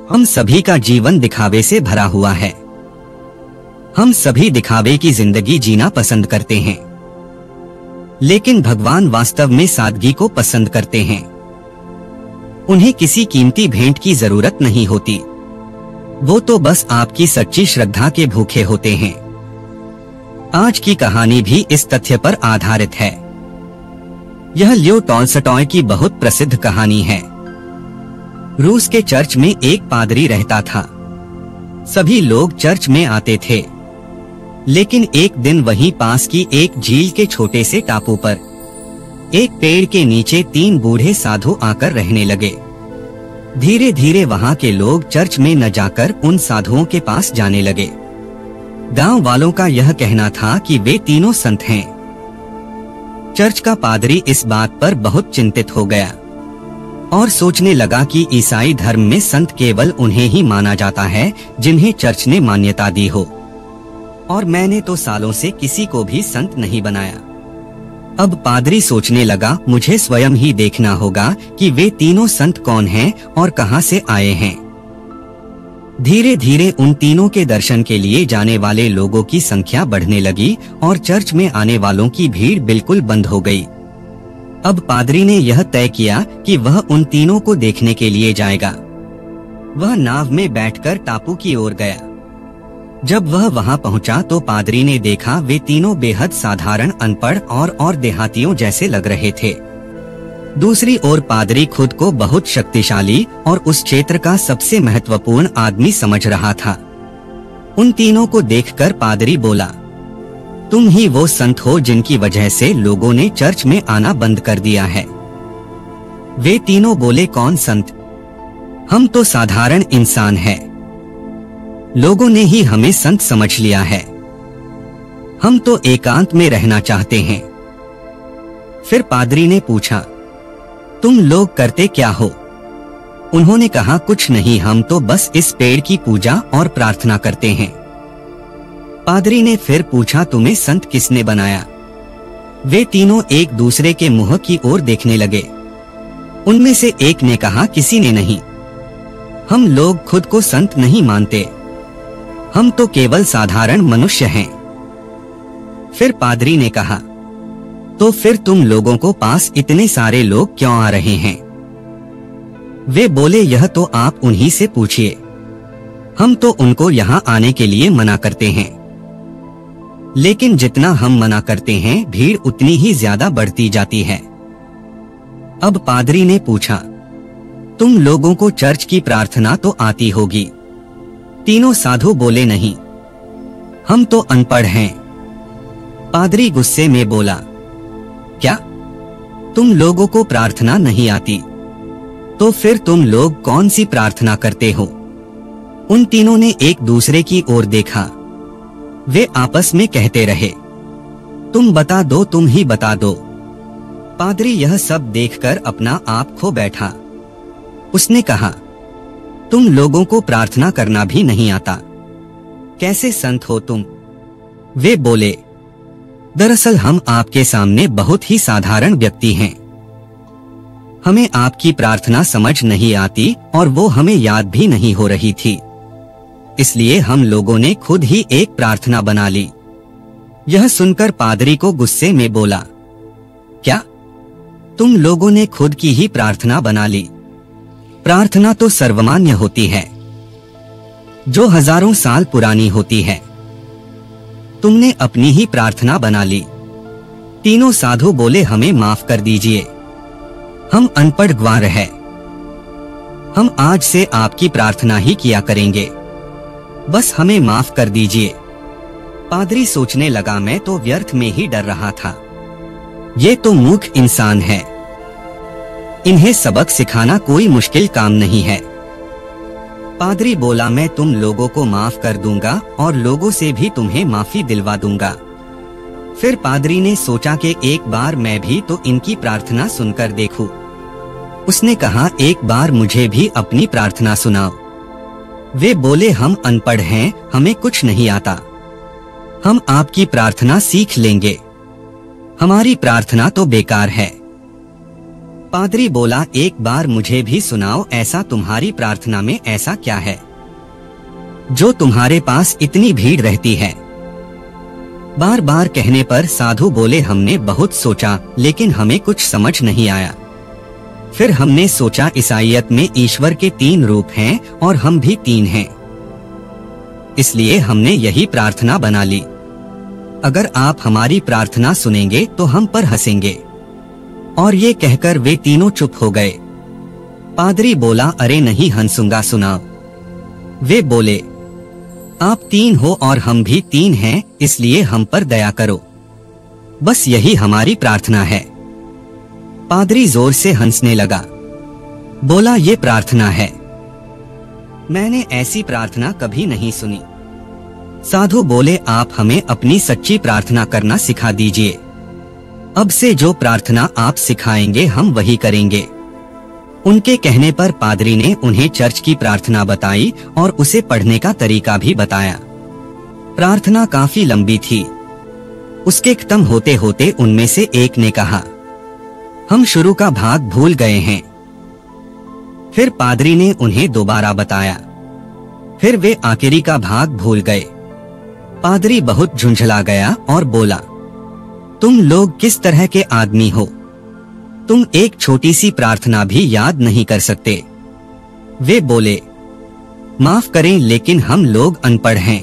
हम सभी का जीवन दिखावे से भरा हुआ है। हम सभी दिखावे की जिंदगी जीना पसंद करते हैं, लेकिन भगवान वास्तव में सादगी को पसंद करते हैं। उन्हें किसी कीमती भेंट की जरूरत नहीं होती, वो तो बस आपकी सच्ची श्रद्धा के भूखे होते हैं। आज की कहानी भी इस तथ्य पर आधारित है। यह लियो टॉलस्टॉय की बहुत प्रसिद्ध कहानी है। रूस के चर्च में एक पादरी रहता था। सभी लोग चर्च में आते थे, लेकिन एक दिन वहीं पास की एक झील के छोटे से टापू पर एक पेड़ के नीचे 3 बूढ़े साधु आकर रहने लगे। धीरे धीरे वहां के लोग चर्च में न जाकर उन साधुओं के पास जाने लगे। गांव वालों का यह कहना था कि वे तीनों संत हैं। चर्च का पादरी इस बात पर बहुत चिंतित हो गया और सोचने लगा कि ईसाई धर्म में संत केवल उन्हें ही माना जाता है जिन्हें चर्च ने मान्यता दी हो, और मैंने तो सालों से किसी को भी संत नहीं बनाया। अब पादरी सोचने लगा, मुझे स्वयं ही देखना होगा कि वे तीनों संत कौन हैं और कहां से आए हैं। धीरे धीरे उन तीनों के दर्शन के लिए जाने वाले लोगों की संख्या बढ़ने लगी और चर्च में आने वालों की भीड़ बिल्कुल बंद हो गई। अब पादरी ने यह तय किया कि वह उन तीनों को देखने के लिए जाएगा। वह नाव में बैठकर टापू की ओर गया। जब वह वहां पहुंचा तो पादरी ने देखा वे तीनों बेहद साधारण, अनपढ़ और देहातियों जैसे लग रहे थे। दूसरी ओर पादरी खुद को बहुत शक्तिशाली और उस क्षेत्र का सबसे महत्वपूर्ण आदमी समझ रहा था। उन तीनों को देखकर पादरी बोला, तुम ही वो संत हो जिनकी वजह से लोगों ने चर्च में आना बंद कर दिया है। वे तीनों बोले, कौन संत? हम तो साधारण इंसान हैं। लोगों ने ही हमें संत समझ लिया है। हम तो एकांत में रहना चाहते हैं। फिर पादरी ने पूछा, तुम लोग करते क्या हो? उन्होंने कहा, कुछ नहीं, हम तो बस इस पेड़ की पूजा और प्रार्थना करते हैं। पादरी ने फिर पूछा, तुम्हें संत किसने बनाया? वे तीनों एक दूसरे के मुंह की ओर देखने लगे। उनमें से एक ने कहा, किसी ने नहीं। हम लोग खुद को संत नहीं मानते, हम तो केवल साधारण मनुष्य हैं। फिर पादरी ने कहा, तो फिर तुम लोगों को पास इतने सारे लोग क्यों आ रहे हैं? वे बोले, यह तो आप उन्हीं से पूछिए। हम तो उनको यहाँ आने के लिए मना करते हैं, लेकिन जितना हम मना करते हैं भीड़ उतनी ही ज्यादा बढ़ती जाती है। अब पादरी ने पूछा, तुम लोगों को चर्च की प्रार्थना तो आती होगी? तीनों साधु बोले, नहीं, हम तो अनपढ़ हैं। पादरी गुस्से में बोला, क्या तुम लोगों को प्रार्थना नहीं आती? तो फिर तुम लोग कौन सी प्रार्थना करते हो? उन तीनों ने एक दूसरे की ओर देखा। वे आपस में कहते रहे, तुम बता दो, तुम ही बता दो। पादरी यह सब देखकर अपना आप खो बैठा। उसने कहा, तुम लोगों को प्रार्थना करना भी नहीं आता, कैसे संत हो तुम? वे बोले, दरअसल हम आपके सामने बहुत ही साधारण व्यक्ति हैं। हमें आपकी प्रार्थना समझ नहीं आती और वो हमें याद भी नहीं हो रही थी, इसलिए हम लोगों ने खुद ही एक प्रार्थना बना ली। यह सुनकर पादरी को गुस्से में बोला, क्या तुम लोगों ने खुद की ही प्रार्थना बना ली? प्रार्थना तो सर्वमान्य होती है, जो हजारों साल पुरानी होती है। तुमने अपनी ही प्रार्थना बना ली। तीनों साधु बोले, हमें माफ कर दीजिए, हम अनपढ़ ग्वार हैं। हम आज से आपकी प्रार्थना ही किया करेंगे, बस हमें माफ कर दीजिए। पादरी सोचने लगा, मैं तो व्यर्थ में ही डर रहा था। ये तो मूर्ख इंसान है, इन्हें सबक सिखाना कोई मुश्किल काम नहीं है। पादरी बोला, मैं तुम लोगों को माफ कर दूंगा और लोगों से भी तुम्हें माफी दिलवा दूंगा। फिर पादरी ने सोचा कि एक बार मैं भी तो इनकी प्रार्थना सुनकर देखूं। उसने कहा, एक बार मुझे भी अपनी प्रार्थना सुनाओ। वे बोले, हम अनपढ़ हैं, हमें कुछ नहीं आता। हम आपकी प्रार्थना सीख लेंगे, हमारी प्रार्थना तो बेकार है। पादरी बोला, एक बार मुझे भी सुनाओ, ऐसा तुम्हारी प्रार्थना में ऐसा क्या है जो तुम्हारे पास इतनी भीड़ रहती है? बार बार कहने पर साधु बोले, हमने बहुत सोचा लेकिन हमें कुछ समझ नहीं आया। फिर हमने सोचा ईसाईयत में ईश्वर के 3 रूप हैं और हम भी 3 हैं, इसलिए हमने यही प्रार्थना बना ली। अगर आप हमारी प्रार्थना सुनेंगे तो हम पर हंसेंगे। और ये कहकर वे तीनों चुप हो गए। पादरी बोला, अरे नहीं हंसूंगा, सुनाओ। वे बोले, आप 3 हो और हम भी 3 हैं, इसलिए हम पर दया करो। बस यही हमारी प्रार्थना है। पादरी जोर से हंसने लगा। बोला, ये प्रार्थना है, मैंने ऐसी प्रार्थना कभी नहीं सुनी। साधु बोले, आप हमें अपनी सच्ची प्रार्थना करना सिखा दीजिए। अब से जो प्रार्थना आप सिखाएंगे हम वही करेंगे। उनके कहने पर पादरी ने उन्हें चर्च की प्रार्थना बताई और उसे पढ़ने का तरीका भी बताया। प्रार्थना काफी लंबी थी। उसके खत्म होते होते उनमें से एक ने कहा, हम शुरू का भाग भूल गए हैं। फिर पादरी ने उन्हें दोबारा बताया। फिर वे आखिरी का भाग भूल गए। पादरी बहुत झुंझला गया और बोला, तुम लोग किस तरह के आदमी हो? तुम एक छोटी सी प्रार्थना भी याद नहीं कर सकते। वे बोले, माफ करें लेकिन हम लोग अनपढ़ हैं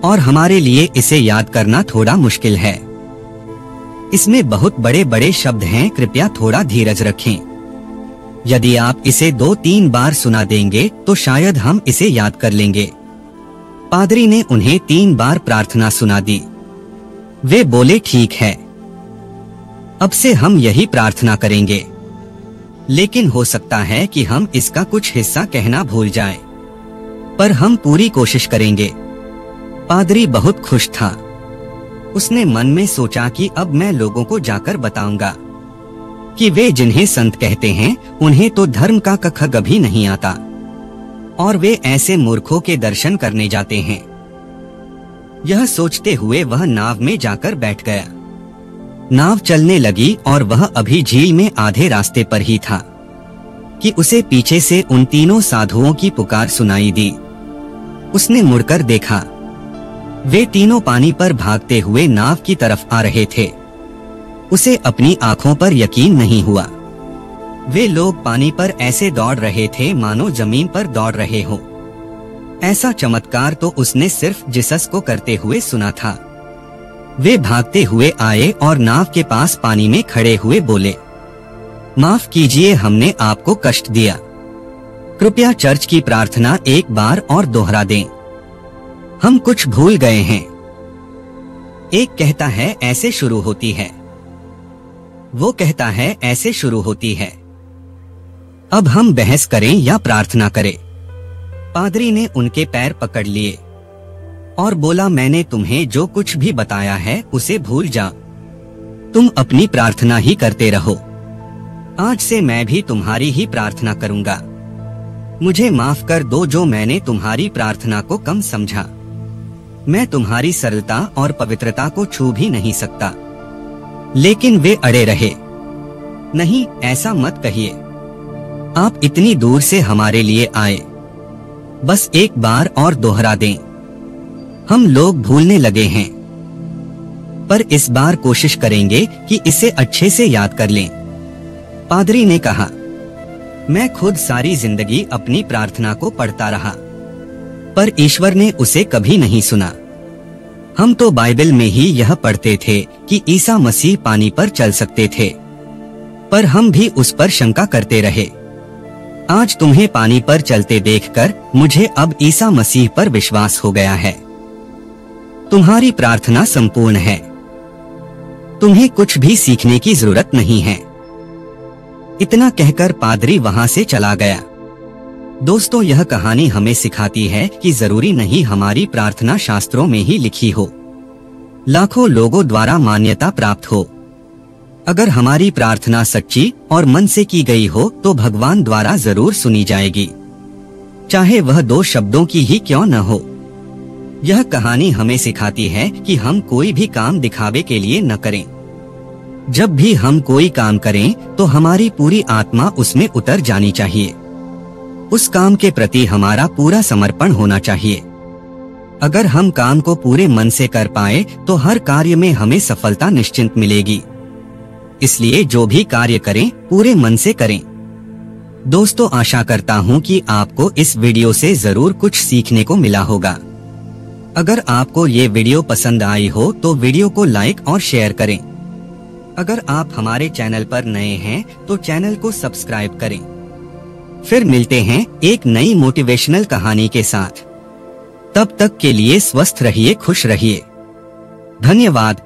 और हमारे लिए इसे याद करना थोड़ा मुश्किल है। इसमें बहुत बड़े बड़े शब्द हैं, कृपया थोड़ा धीरज रखें। यदि आप इसे 2-3 बार सुना देंगे तो शायद हम इसे याद कर लेंगे। पादरी ने उन्हें 3 बार प्रार्थना सुना दी। वे बोले, ठीक है, अब से हम यही प्रार्थना करेंगे, लेकिन हो सकता है कि हम इसका कुछ हिस्सा कहना भूल जाएं, पर हम पूरी कोशिश करेंगे। पादरी बहुत खुश था। उसने मन में सोचा कि अब मैं लोगों को जाकर बताऊंगा कि वे जिन्हें संत कहते हैं उन्हें तो धर्म का कख भी नहीं आता और वे ऐसे मूर्खों के दर्शन करने जाते हैं। यह सोचते हुए वह नाव में जाकर बैठ गया। नाव चलने लगी और वह अभी झील में आधे रास्ते पर ही था कि उसे पीछे से उन तीनों साधुओं की पुकार सुनाई दी। उसने मुड़कर देखा। वे तीनों पानी पर भागते हुए नाव की तरफ आ रहे थे। उसे अपनी आंखों पर यकीन नहीं हुआ। वे लोग पानी पर ऐसे दौड़ रहे थे मानो जमीन पर दौड़ रहे हो। ऐसा चमत्कार तो उसने सिर्फ जिसस को करते हुए सुना था। वे भागते हुए आए और नाव के पास पानी में खड़े हुए बोले, माफ कीजिए, हमने आपको कष्ट दिया। कृपया चर्च की प्रार्थना एक बार और दोहरा दें, हम कुछ भूल गए हैं। एक कहता है ऐसे शुरू होती है, वो कहता है ऐसे शुरू होती है। अब हम बहस करें या प्रार्थना करें? पादरी ने उनके पैर पकड़ लिए और बोला, मैंने तुम्हें जो कुछ भी बताया है उसे भूल जा। तुम अपनी प्रार्थना ही करते रहो। आज से मैं भी तुम्हारी ही प्रार्थना करूंगा। मुझे माफ कर दो जो मैंने तुम्हारी प्रार्थना को कम समझा। मैं तुम्हारी सरलता और पवित्रता को छू भी नहीं सकता। लेकिन वे अड़े रहे। नहीं, ऐसा मत कहिए। आप इतनी दूर से हमारे लिए आए, बस एक बार और दोहरा दें। हम लोग भूलने लगे हैं, पर इस बार कोशिश करेंगे कि इसे अच्छे से याद कर लें। पादरी ने कहा, मैं खुद सारी जिंदगी अपनी प्रार्थना को पढ़ता रहा, पर ईश्वर ने उसे कभी नहीं सुना। हम तो बाइबल में ही यह पढ़ते थे कि ईसा मसीह पानी पर चल सकते थे, पर हम भी उस पर शंका करते रहे। आज तुम्हें पानी पर चलते देखकर मुझे अब ईसा मसीह पर विश्वास हो गया है। तुम्हारी प्रार्थना संपूर्ण है। तुम्हें कुछ भी सीखने की जरूरत नहीं है। इतना कहकर पादरी वहां से चला गया। दोस्तों, यह कहानी हमें सिखाती है कि जरूरी नहीं हमारी प्रार्थना शास्त्रों में ही लिखी हो, लाखों लोगों द्वारा मान्यता प्राप्त हो। अगर हमारी प्रार्थना सच्ची और मन से की गई हो तो भगवान द्वारा जरूर सुनी जाएगी, चाहे वह 2 शब्दों की ही क्यों न हो। यह कहानी हमें सिखाती है कि हम कोई भी काम दिखावे के लिए न करें। जब भी हम कोई काम करें तो हमारी पूरी आत्मा उसमें उतर जानी चाहिए। उस काम के प्रति हमारा पूरा समर्पण होना चाहिए। अगर हम काम को पूरे मन से कर पाए तो हर कार्य में हमें सफलता निश्चित मिलेगी। इसलिए जो भी कार्य करें पूरे मन से करें। दोस्तों, आशा करता हूं कि आपको इस वीडियो से जरूर कुछ सीखने को मिला होगा। अगर आपको ये वीडियो पसंद आई हो तो वीडियो को लाइक और शेयर करें। अगर आप हमारे चैनल पर नए हैं तो चैनल को सब्सक्राइब करें। फिर मिलते हैं एक नई मोटिवेशनल कहानी के साथ। तब तक के लिए स्वस्थ रहिए, खुश रहिए। धन्यवाद।